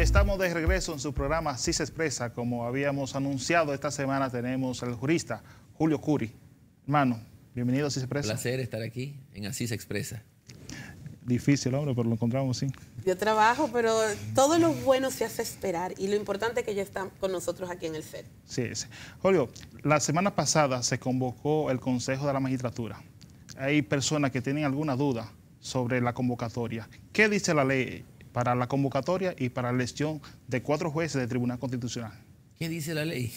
estamos de regreso en su programa Así se expresa. Como habíamos anunciado, esta semana tenemos al jurista Julio Curi. Hermano, bienvenido a Así se expresa. Un placer estar aquí en Así se expresa. Difícil, hombre, pero lo encontramos, sí. Yo trabajo, pero todo lo bueno se hace esperar y lo importante es que ya están con nosotros aquí en el set. Sí, sí. Julio, la semana pasada se convocó el Consejo de la Magistratura. Hay personas que tienen alguna duda sobre la convocatoria. ¿Qué dice la ley para la convocatoria y para la elección de 4 jueces del Tribunal Constitucional? ¿Qué dice la ley?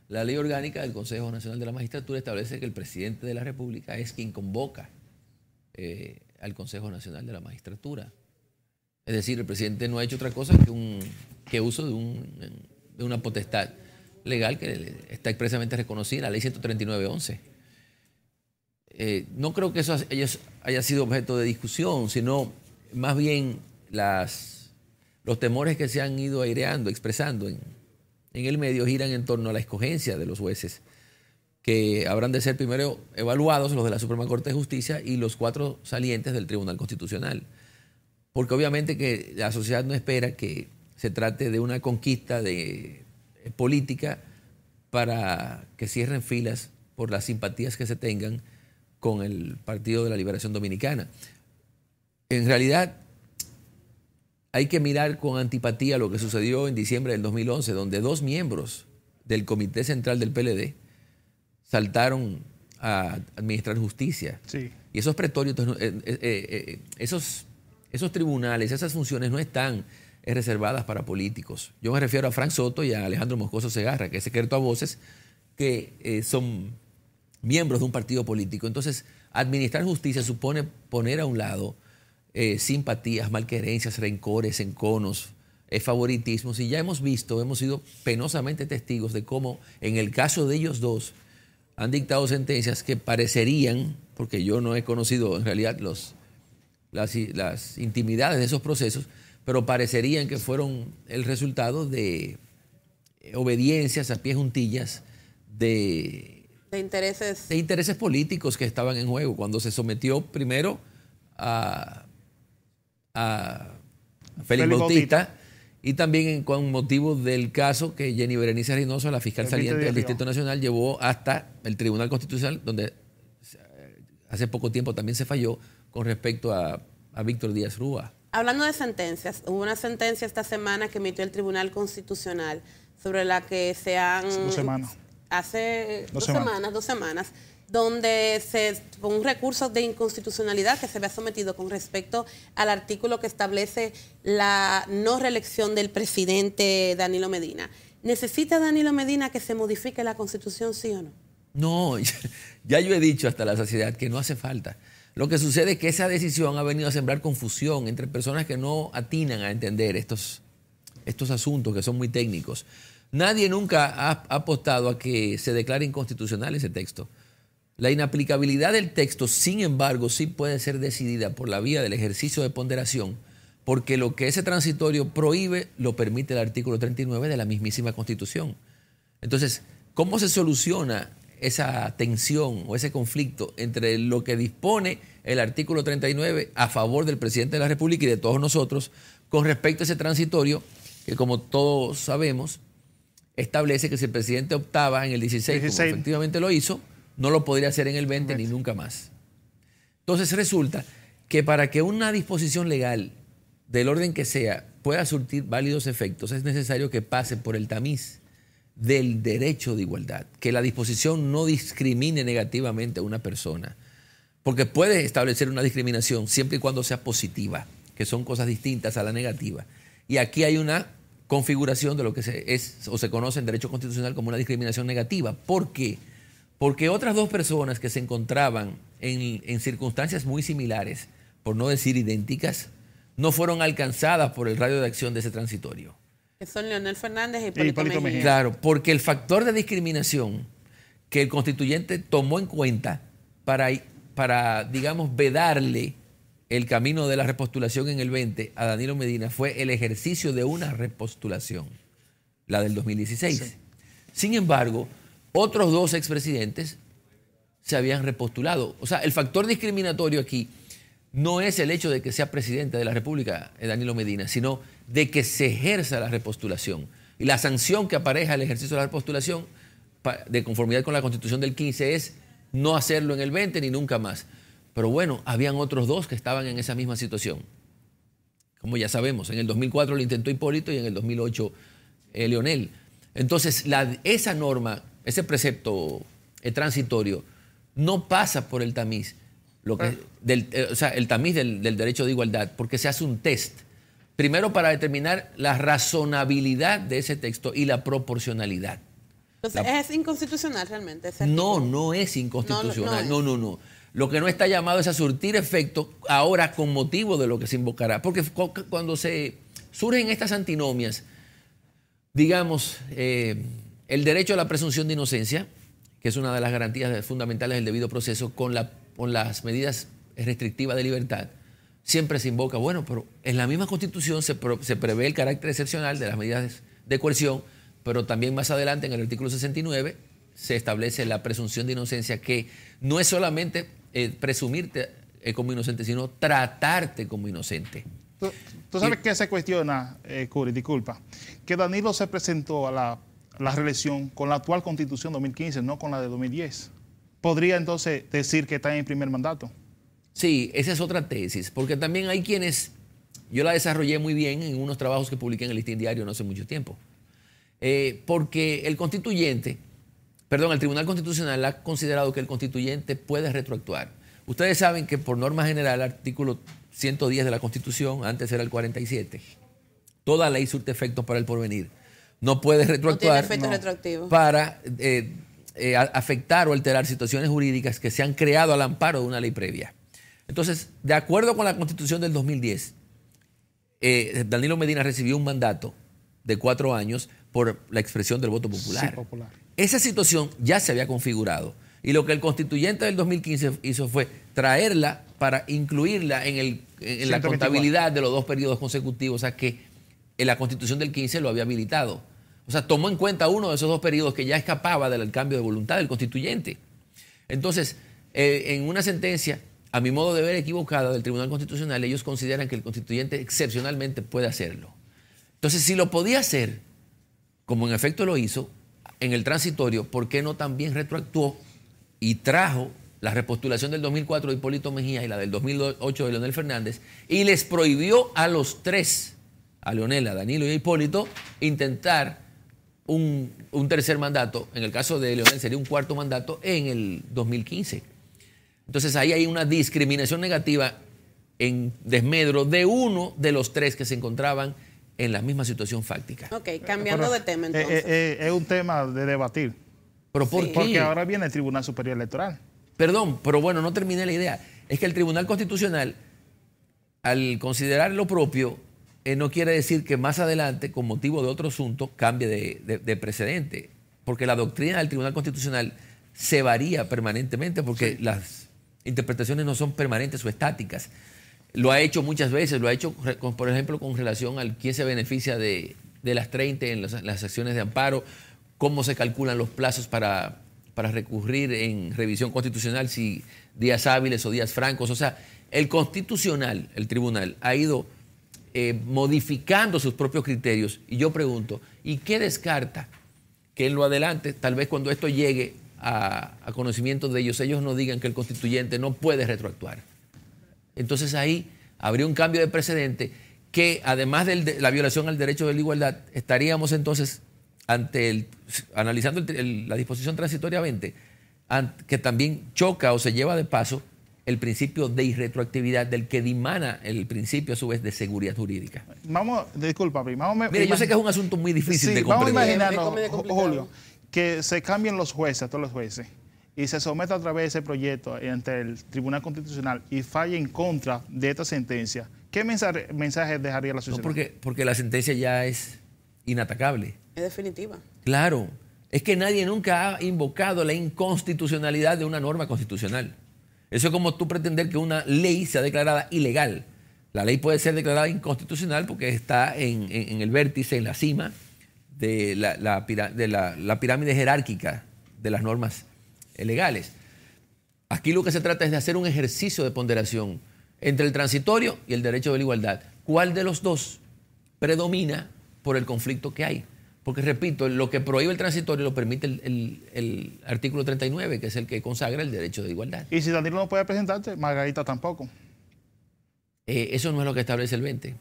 La ley orgánica del Consejo Nacional de la Magistratura establece que el presidente de la República es quien convoca al Consejo Nacional de la Magistratura. Es decir, el presidente no ha hecho otra cosa que uso de una potestad legal que está expresamente reconocida, la ley 139.11. No creo que eso haya sido objeto de discusión, sino más bien los temores que se han ido aireando, expresando en el medio giran en torno a la escogencia de los jueces, que habrán de ser primero evaluados, los de la Suprema Corte de Justicia y los 4 salientes del Tribunal Constitucional. Porque obviamente que la sociedad no espera que se trate de una conquista política para que cierren filas por las simpatías que se tengan con el Partido de la Liberación Dominicana. En realidad, hay que mirar con antipatía lo que sucedió en diciembre del 2011, donde 2 miembros del Comité Central del PLD saltaron a administrar justicia. Sí. Y esos pretorios, esos tribunales, esas funciones no están reservadas para políticos. Yo me refiero a Frank Soto y a Alejandro Moscoso Segarra, que es secreto a voces, que son miembros de un partido político. Entonces, administrar justicia supone poner a un lado simpatías, malquerencias, rencores, enconos, favoritismos. Y ya hemos sido penosamente testigos de cómo en el caso de ellos dos han dictado sentencias que parecerían, porque yo no he conocido en realidad las intimidades de esos procesos, pero parecerían que fueron el resultado de obediencias a pie juntillas de intereses políticos que estaban en juego cuando se sometió primero a Félix Bautista y también con motivo del caso que Jenny Berenice Reynoso, la fiscal saliente del Distrito Nacional, llevó hasta el Tribunal Constitucional, donde hace poco tiempo también se falló con respecto a Víctor Díaz Rúa. Hablando de sentencias, hubo una sentencia esta semana que emitió el Tribunal Constitucional sobre la que se han... 2 semanas. Hace 2 semanas, donde con un recurso de inconstitucionalidad que se había sometido con respecto al artículo que establece la no reelección del presidente Danilo Medina. ¿Necesita Danilo Medina que se modifique la Constitución, sí o no? No, ya yo he dicho hasta la saciedad que no hace falta. Lo que sucede es que esa decisión ha venido a sembrar confusión entre personas que no atinan a entender estos asuntos que son muy técnicos. Nadie nunca ha apostado a que se declare inconstitucional ese texto. La inaplicabilidad del texto, sin embargo, sí puede ser decidida por la vía del ejercicio de ponderación, porque lo que ese transitorio prohíbe lo permite el artículo 39 de la mismísima Constitución. Entonces, ¿cómo se soluciona esa tensión o ese conflicto entre lo que dispone el artículo 39 a favor del presidente de la República y de todos nosotros con respecto a ese transitorio que, como todos sabemos, establece que si el presidente optaba en el 16, como efectivamente lo hizo, no lo podría hacer en el 20 ni nunca más? Entonces resulta que para que una disposición legal del orden que sea pueda surtir válidos efectos es necesario que pase por el tamiz del derecho de igualdad, que la disposición no discrimine negativamente a una persona, porque puede establecer una discriminación siempre y cuando sea positiva, que son cosas distintas a la negativa. Y aquí hay una configuración de lo que se conoce en derecho constitucional como una discriminación negativa. ¿Por qué? Porque otras 2 personas que se encontraban en circunstancias muy similares, por no decir idénticas, no fueron alcanzadas por el radio de acción de ese transitorio. Que son Leonel Fernández y Hipólito Mejía. Claro, porque el factor de discriminación que el constituyente tomó en cuenta para digamos, vedarle el camino de la repostulación en el 20 a Danilo Medina fue el ejercicio de una repostulación, la del 2016. Sí. Sin embargo, otros 2 expresidentes se habían repostulado. O sea, el factor discriminatorio aquí no es el hecho de que sea presidente de la República, Danilo Medina, sino de que se ejerza la repostulación. Y la sanción que apareja el ejercicio de la repostulación, de conformidad con la Constitución del 15, es no hacerlo en el 20 ni nunca más. Pero bueno, habían otros dos que estaban en esa misma situación. Como ya sabemos, en el 2004 lo intentó Hipólito y en el 2008 Leonel. Entonces, esa norma, ese precepto transitorio, no pasa por el tamiz, el tamiz del derecho de igualdad, porque se hace un test. Primero, para determinar la razonabilidad de ese texto y la proporcionalidad. Entonces, ¿es inconstitucional realmente? No, no es inconstitucional. No. Lo que no está llamado es a surtir efecto ahora con motivo de lo que se invocará. Porque cuando se surgen estas antinomias, digamos, el derecho a la presunción de inocencia, que es una de las garantías fundamentales del debido proceso, con las medidas restrictivas de libertad, siempre se invoca, bueno, pero en la misma Constitución se prevé el carácter excepcional de las medidas de coerción, pero también más adelante en el artículo 69 se establece la presunción de inocencia, que no es solamente presumirte como inocente, sino tratarte como inocente. ¿Tú sabes qué se cuestiona, Curi, disculpa? Que Danilo se presentó a la reelección con la actual Constitución 2015, no con la de 2010. ¿Podría entonces decir que está en el primer mandato? Sí, esa es otra tesis, porque también hay quienes, yo la desarrollé muy bien en unos trabajos que publiqué en el Listín Diario no hace mucho tiempo, porque el Tribunal Constitucional ha considerado que el constituyente puede retroactuar. Ustedes saben que por norma general, el artículo 110 de la Constitución, antes era el 47, toda ley surte efectos para el porvenir. No puede retroactuar para afectar o alterar situaciones jurídicas que se han creado al amparo de una ley previa. Entonces, de acuerdo con la Constitución del 2010, Danilo Medina recibió un mandato de 4 años por la expresión del voto popular. Sí, popular. Esa situación ya se había configurado y lo que el constituyente del 2015 hizo fue traerla para incluirla en la contabilidad de los 2 periodos consecutivos, o sea que en la Constitución del 15 lo había habilitado. O sea, tomó en cuenta uno de esos 2 periodos que ya escapaba del cambio de voluntad del constituyente. Entonces, en una sentencia, a mi modo de ver equivocada, del Tribunal Constitucional, ellos consideran que el constituyente excepcionalmente puede hacerlo. Entonces, si lo podía hacer, como en efecto lo hizo, en el transitorio, ¿por qué no también retroactuó y trajo la repostulación del 2004 de Hipólito Mejía y la del 2008 de Leonel Fernández y les prohibió a los 3, a Leonel, a Danilo y a Hipólito, intentar un tercer mandato? En el caso de Leonel sería un 4º mandato en el 2015. Entonces ahí hay una discriminación negativa en desmedro de uno de los 3 que se encontraban en la misma situación fáctica. Ok, cambiando de tema entonces. Es un tema de debatir. ¿Pero por qué? Porque ahora viene el Tribunal Superior Electoral. Perdón, pero bueno, no terminé la idea. Es que el Tribunal Constitucional, al considerar lo propio, no quiere decir que más adelante, con motivo de otro asunto, cambie de precedente. Porque la doctrina del Tribunal Constitucional se varía permanentemente porque sí, las interpretaciones no son permanentes o estáticas. Lo ha hecho muchas veces, lo ha hecho, por ejemplo, con relación al quién se beneficia de las 30 en las acciones de amparo, cómo se calculan los plazos para recurrir en revisión constitucional, si días hábiles o días francos. O sea, el Constitucional, el tribunal, ha ido modificando sus propios criterios. Y yo pregunto, ¿y qué descarta? Que en lo adelante, tal vez cuando esto llegue a conocimiento de ellos no digan que el constituyente no puede retroactuar. Entonces ahí habría un cambio de precedente que, además de la violación al derecho de la igualdad, estaríamos entonces analizando la disposición transitoria 20, que también choca o se lleva de paso el principio de irretroactividad del que dimana el principio a su vez de seguridad jurídica. Mire, yo sé que es un asunto muy difícil de comprender. Vamos a imaginarnos, Julio, que se cambien los jueces, todos los jueces, y se someta a través de ese proyecto ante el Tribunal Constitucional y falle en contra de esta sentencia. ¿Qué mensaje dejaría la sociedad? No, porque la sentencia ya es inatacable. Es definitiva. Claro. Es que nadie nunca ha invocado la inconstitucionalidad de una norma constitucional. Eso es como tú pretender que una ley sea declarada ilegal. La ley puede ser declarada inconstitucional porque está en el vértice, en la cima de la pirámide jerárquica de las normas legales. Aquí lo que se trata es de hacer un ejercicio de ponderación entre el transitorio y el derecho de la igualdad. ¿Cuál de los dos predomina por el conflicto que hay? Porque, repito, lo que prohíbe el transitorio lo permite el artículo 39, que es el que consagra el derecho de igualdad. Y si Danilo no puede presentarse, Margarita tampoco. Eso no es lo que establece el 20,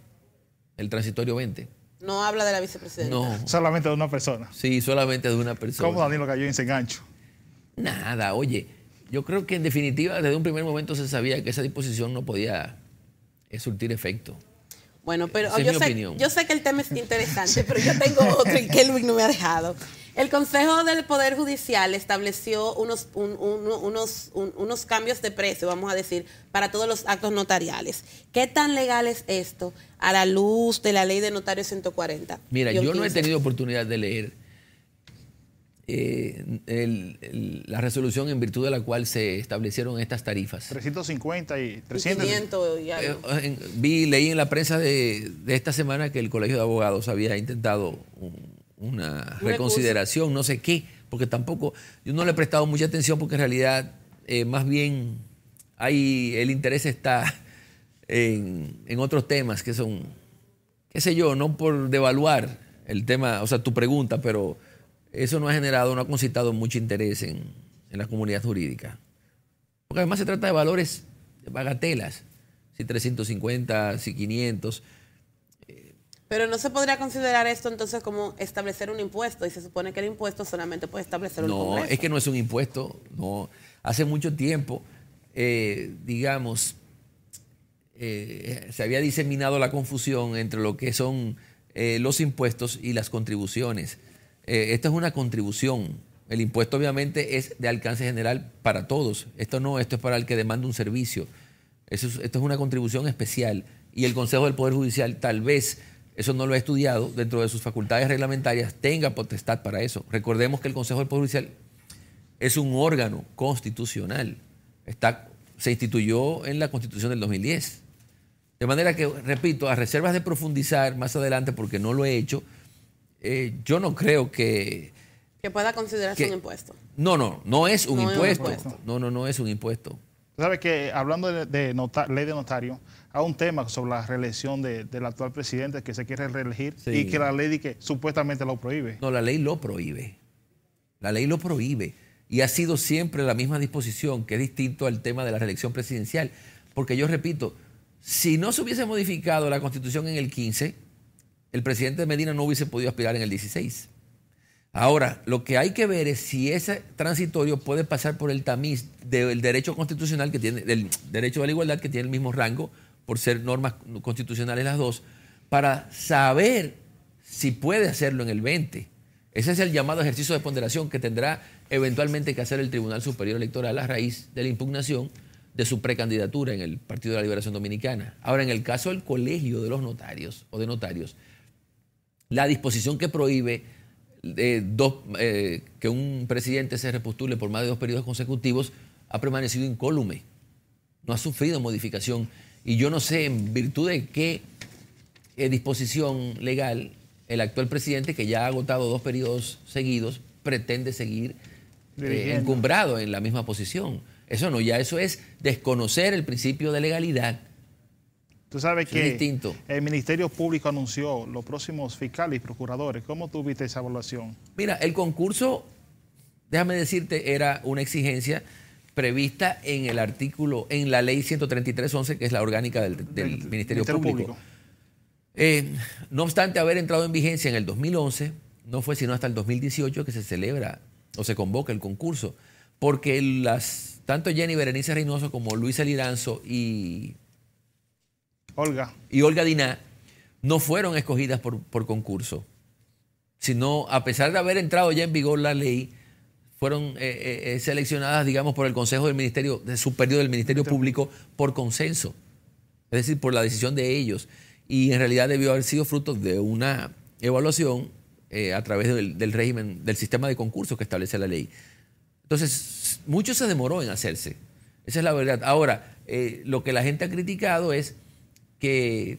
el transitorio 20. No habla de la vicepresidenta. No. Solamente de una persona. Sí, solamente de una persona. ¿Cómo Danilo cayó en ese gancho? Nada, oye, yo creo que en definitiva desde un primer momento se sabía que esa disposición no podía surtir efecto. Bueno, pero esa es mi opinión. Yo sé que el tema es interesante, pero yo tengo otro y que Luis no me ha dejado. El Consejo del Poder Judicial estableció unos cambios de precio, vamos a decir, para todos los actos notariales. ¿Qué tan legal es esto a la luz de la ley de notarios 140? Mira, yo no he tenido oportunidad de leer la resolución en virtud de la cual se establecieron estas tarifas. 350 y 300. 500 y algo. Leí en la prensa de esta semana que el Colegio de Abogados había intentado una reconsideración, no sé qué, porque tampoco, yo no le he prestado mucha atención porque en realidad más bien el interés está en otros temas que son, qué sé yo, no por devaluar el tema, o sea, tu pregunta, pero eso no ha concitado mucho interés en la comunidad jurídica. Porque además se trata de valores, de bagatelas, si 350, si 500. Pero no se podría considerar esto entonces como establecer un impuesto, y se supone que el impuesto solamente puede establecer el Congreso. No, es que no es un impuesto, no. Hace mucho tiempo, digamos, se había diseminado la confusión entre lo que son los impuestos y las contribuciones. Esto es una contribución. El impuesto obviamente es de alcance general para todos. Esto es para el que demanda un servicio. Esto es una contribución especial. Y el Consejo del Poder Judicial tal vez, eso no lo ha estudiado, dentro de sus facultades reglamentarias tenga potestad para eso. Recordemos que el Consejo del Poder Judicial es un órgano constitucional. Se instituyó en la Constitución del 2010. De manera que, repito, a reservas de profundizar más adelante, porque no lo he hecho, yo no creo que pueda considerarse un impuesto. No es un impuesto. No es un impuesto. ¿Sabes que hablando de ley de notario, hay un tema sobre la reelección del actual presidente que se quiere reelegir, sí, y que la ley que supuestamente lo prohíbe? No, la ley lo prohíbe. La ley lo prohíbe. Y ha sido siempre la misma disposición, que es distinto al tema de la reelección presidencial. Porque yo repito, si no se hubiese modificado la Constitución en el 15, el presidente Medina no hubiese podido aspirar en el 16. Ahora, lo que hay que ver es si ese transitorio puede pasar por el tamiz del derecho constitucional que tiene, del derecho a la igualdad, que tiene el mismo rango por ser normas constitucionales las dos, para saber si puede hacerlo en el 20. Ese es el llamado ejercicio de ponderación que tendrá eventualmente que hacer el Tribunal Superior Electoral a raíz de la impugnación de su precandidatura en el Partido de la Liberación Dominicana. Ahora, en el caso del Colegio de los Notarios o de Notarios, la disposición que prohíbe que un presidente se repostule por más de 2 periodos consecutivos ha permanecido incólume, no ha sufrido modificación, y yo no sé en virtud de qué disposición legal el actual presidente, que ya ha agotado 2 periodos seguidos, pretende seguir encumbrado en la misma posición. Eso es desconocer el principio de legalidad. Tú sabes que el Ministerio Público anunció los próximos fiscales y procuradores. ¿Cómo tú viste esa evaluación? Mira, el concurso, déjame decirte, era una exigencia prevista en la ley 133.11, que es la orgánica del Ministerio Público. No obstante haber entrado en vigencia en el 2011, no fue sino hasta el 2018 que se celebra o se convoca el concurso, porque tanto Jenny Berenice Reynoso como Luisa Liranzo y Olga Diná no fueron escogidas por concurso, sino a pesar de haber entrado ya en vigor la ley, fueron seleccionadas, digamos, por el Consejo del Ministerio Superior del Ministerio Público por consenso, es decir, por la decisión de ellos. Y en realidad debió haber sido fruto de una evaluación a través del régimen, del sistema de concursos que establece la ley. Entonces, mucho se demoró en hacerse. Esa es la verdad. Ahora, lo que la gente ha criticado es que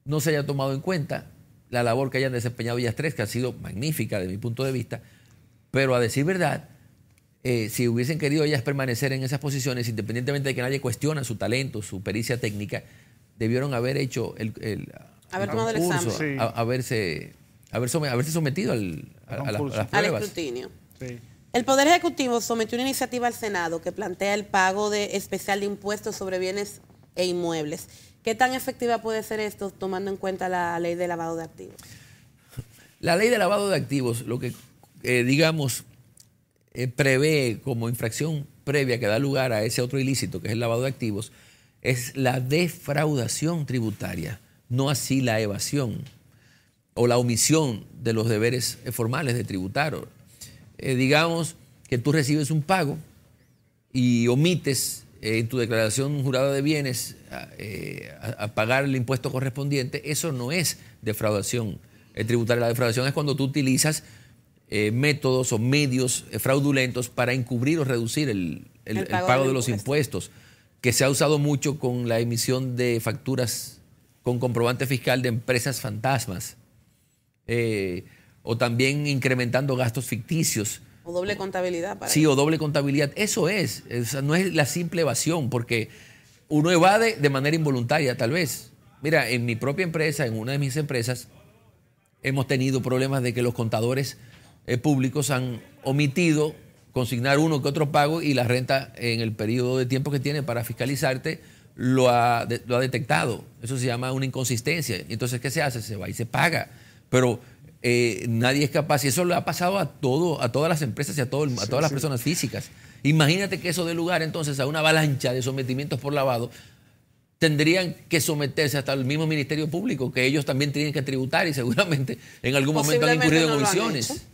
no se haya tomado en cuenta la labor que hayan desempeñado ellas tres, que ha sido magnífica desde mi punto de vista, pero a decir verdad, si hubiesen querido ellas permanecer en esas posiciones, independientemente de que nadie cuestiona su talento, su pericia técnica, debieron haber hecho haber tomado el examen. Sí. haberse sometido a las pruebas. Al escrutinio. Sí. El Poder Ejecutivo sometió una iniciativa al Senado que plantea el pago especial de impuestos sobre bienes e inmuebles. ¿Qué tan efectiva puede ser esto tomando en cuenta la ley de lavado de activos? La ley de lavado de activos, lo que prevé como infracción previa que da lugar a ese otro ilícito, que es el lavado de activos, es la defraudación tributaria, no así la evasión o la omisión de los deberes formales de tributar. Digamos que tú recibes un pago y omites en tu declaración jurada de bienes a pagar el impuesto correspondiente, eso no es defraudación tributaria. La defraudación es cuando tú utilizas métodos o medios fraudulentos para encubrir o reducir el pago de los impuestos, que se ha usado mucho con la emisión de facturas con comprobante fiscal de empresas fantasmas, o también incrementando gastos ficticios. O doble contabilidad. Sí, o doble contabilidad. Eso no es la simple evasión, porque uno evade de manera involuntaria, tal vez. Mira, en mi propia empresa, en una de mis empresas, hemos tenido problemas de que los contadores públicos han omitido consignar uno que otro pago y la renta en el periodo de tiempo que tiene para fiscalizarte lo ha detectado. Eso se llama una inconsistencia. Entonces, ¿qué se hace? Se va y se paga. Pero nadie es capaz, y eso le ha pasado a todas las empresas y a todas las personas físicas. Imagínate que eso dé lugar entonces a una avalancha de sometimientos por lavado. Tendrían que someterse hasta el mismo Ministerio Público, que ellos también tienen que tributar y seguramente en algún momento han incurrido en omisiones.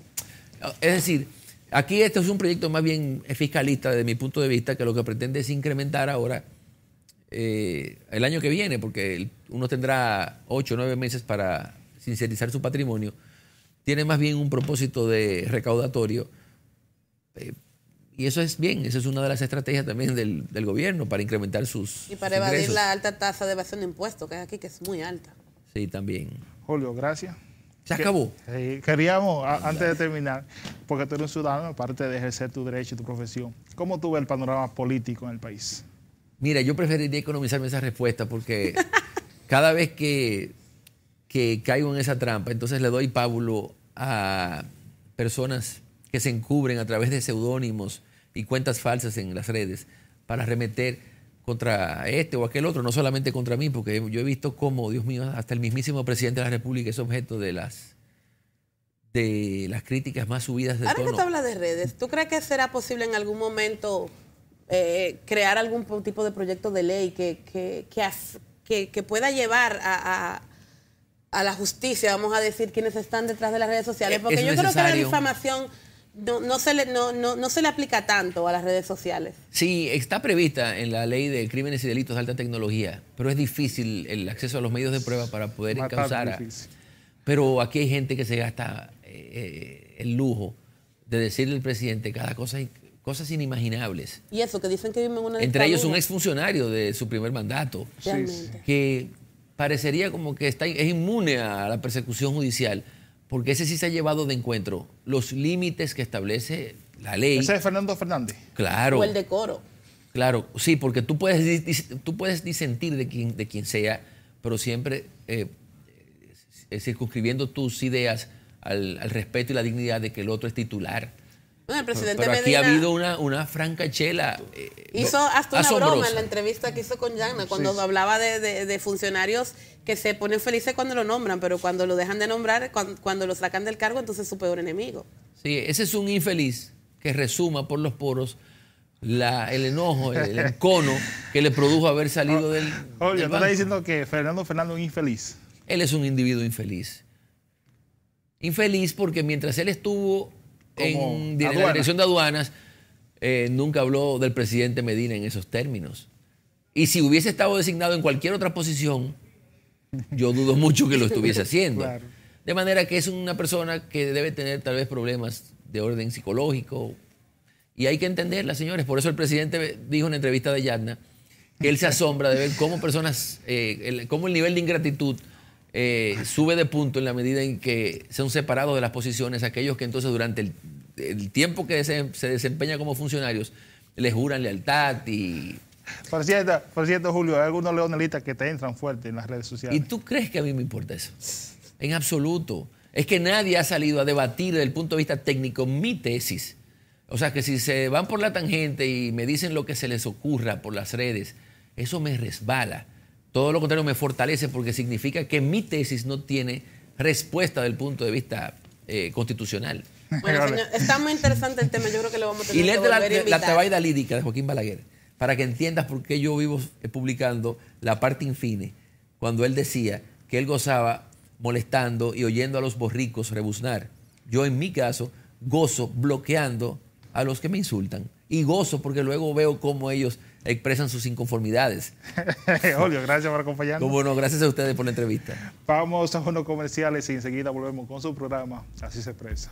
Es decir, aquí este es un proyecto más bien fiscalista desde mi punto de vista, que lo que pretende es incrementar ahora el año que viene, porque uno tendrá 8 o 9 meses para sincerizar su patrimonio. Tiene más bien un propósito de recaudatorio, y eso es bien, eso es una de las estrategias también del gobierno para incrementar sus y para evadir ingresos. la alta tasa de evasión de impuestos que hay aquí, que es muy alta. Sí, también. Julio, gracias. Se acabó. Queríamos, antes de terminar, porque tú eres un ciudadano, aparte de ejercer tu derecho y tu profesión, ¿cómo tú ves el panorama político en el país? Mira, yo preferiría economizarme esa respuesta porque cada vez que caigo en esa trampa, entonces le doy pábulo a personas que se encubren a través de seudónimos y cuentas falsas en las redes para arremeter contra este o aquel otro, no solamente contra mí, porque yo he visto cómo, Dios mío, hasta el mismísimo presidente de la República es objeto de las críticas más subidas de tono. Ahora que tú hablas de redes, ¿tú crees que será posible en algún momento crear algún tipo de proyecto de ley que pueda llevar a la justicia, vamos a decir, quienes están detrás de las redes sociales? Porque yo creo que la difamación no se le aplica tanto a las redes sociales. Sí, está prevista en la ley de crímenes y delitos de alta tecnología, pero es difícil el acceso a los medios de prueba para poder encauzar. Pero aquí hay gente que se gasta el lujo de decirle al presidente cada cosa, cosas inimaginables. Y eso, que dicen que viven en una dictadura. Entre ellos un exfuncionario de su primer mandato, que parecería como que es inmune a la persecución judicial, porque ese sí se ha llevado de encuentro los límites que establece la ley. ¿Ese es Fernando Fernández? Claro. O el decoro. Claro, sí, porque tú puedes disentir de quien sea, pero siempre circunscribiendo tus ideas al respeto y la dignidad de que el otro es titular. Bueno, el presidente pero aquí Medina ha habido una francachela hizo hasta una asombrosa. broma en la entrevista que hizo con Yana, cuando hablaba de funcionarios que se ponen felices cuando lo nombran, pero cuando lo dejan de nombrar, cuando lo sacan del cargo, entonces es su peor enemigo. Sí, ese es un infeliz que resuma por los poros el enojo, el encono que le produjo haber salido del Oye, ¿tú banco. estás diciendo que Fernando Fernández es un infeliz? Él es un individuo infeliz. Infeliz porque mientras él estuvo en la dirección de aduanas, nunca habló del presidente Medina en esos términos. Y si hubiese estado designado en cualquier otra posición, yo dudo mucho que lo estuviese haciendo. Claro. De manera que es una persona que debe tener tal vez problemas de orden psicológico. Y hay que entenderla, señores. Por eso el presidente dijo en la entrevista de Yadna que él se asombra de ver cómo personas, cómo el nivel de ingratitud sube de punto en la medida en que son separados de las posiciones aquellos que entonces durante el tiempo que se desempeña como funcionarios, les juran lealtad y... Por cierto, Julio, hay algunos leonelistas que te entran fuerte en las redes sociales. ¿Y tú crees que a mí me importa eso? En absoluto. Es que nadie ha salido a debatir desde el punto de vista técnico mi tesis. O sea, que si se van por la tangente y me dicen lo que se les ocurra por las redes, eso me resbala. Todo lo contrario, me fortalece porque significa que mi tesis no tiene respuesta desde el punto de vista constitucional. Bueno, señor, está muy interesante el tema. Yo creo que lo vamos a tener que volver a invitar. La Tebaida lírica de Joaquín Balaguer, para que entiendas por qué yo vivo publicando la parte infine, cuando él decía que él gozaba molestando y oyendo a los borricos rebuznar. Yo, en mi caso, gozo bloqueando a los que me insultan. Y gozo porque luego veo cómo ellos expresan sus inconformidades. Julio, gracias por acompañarnos. Cómo no, gracias a ustedes por la entrevista. Vamos a unos comerciales y enseguida volvemos con su programa Así se expresa.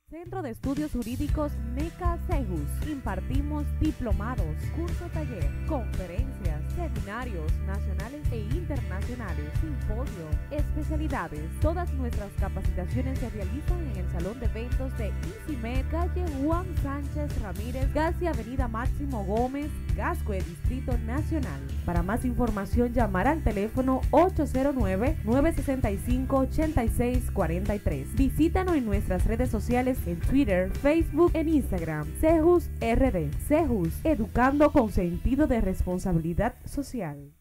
Centro de Estudios Jurídicos NECA CEJUS. Impartimos diplomados, curso taller, conferencias, seminarios nacionales e internacionales, simposio, especialidades. Todas nuestras capacitaciones se realizan en el Salón de Eventos de ICIMED, calle Juan Sánchez Ramírez, casi Avenida Máximo Gómez, Gascue, Distrito Nacional. Para más información, llamar al teléfono 809-965-8643. Visítanos en nuestras redes sociales en Twitter, Facebook, en Instagram. CEJUS RD. CEJUS, educando con sentido de responsabilidad social.